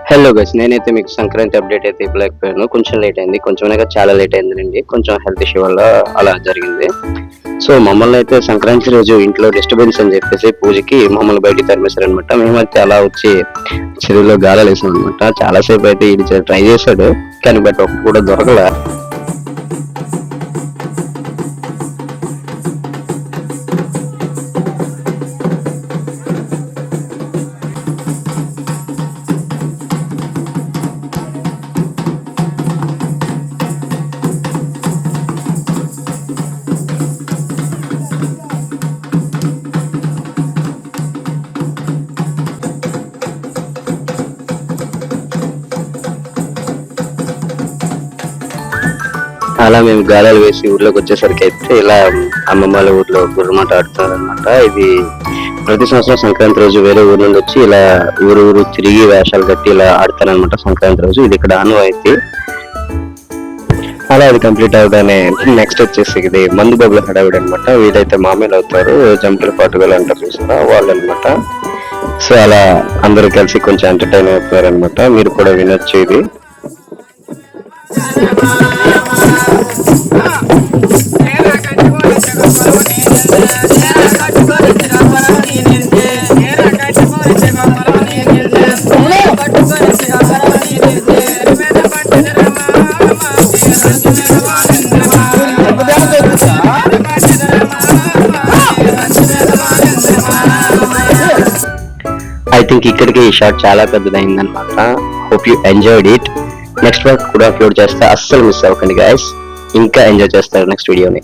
Hello guys, నేనైతే మీకు Sankranti update అయితే ఇవ్వలేకపోయాను. కొంచెం లేట్ అయింది, కొంచెం చాలా లేట్ అయిందండి. కొంచెం హెల్త్ ఇష్యూ వల్ల అలా జరిగింది. సో మమ్మల్ని అయితే సంక్రాంతి రోజు ఇంట్లో డిస్టర్బెన్స్ అని చెప్పేసి పూజకి మమ్మల్ని బయటికి తరిమేశారు అనమాట. మేమైతే అలా వచ్చి చెరువులో గాలాలు వేసాం అనమాట. చాలాసేపు అయితే ఇది ట్రై చేశాడు, కానీ బట్ ఒకటి కూడా దొరకలే. అలా మేము గాలాలు వేసి ఊర్లోకి వచ్చేసరికి అయితే ఇలా అమ్మమ్మ వాళ్ళ ఊర్లో గుర్రమాట ఆడుతున్నారు అనమాట. ఇది ప్రతి సంవత్సరం సంక్రాంతి రోజు వేరే ఊరు నుండి వచ్చి ఇలా ఊరు తిరిగి వేషాలు కట్టి ఇలా ఆడతారనమాట సంక్రాంతి రోజు. ఇది ఇక్కడ ఆనవాయితీ. అలా అది కంప్లీట్ అవగానే నెక్స్ట్ వచ్చేసి ఇది మందు బబ్బుల హడావిడి అనమాట. వీళ్ళైతే మామూలు అవుతారు, జంపుల పాటుగా అంటారు చూసారా వాళ్ళు అనమాట. సో అలా అందరూ కలిసి కొంచెం ఎంటర్టైన్ అవుతున్నారు అనమాట. మీరు కూడా వినొచ్చు ఇది. ఐ థింక్ ఇక్కడికి ఈ షార్ట్ చాలా పెద్దదైంది అనమాట. Hope you enjoyed it. Next work కూడా అప్లోడ్ చేస్తే అస్సలు మిస్ అవ్వకండి గైస్. ఇంకా ఎంజాయ్ చేస్తారు నెక్స్ట్ వీడియోని.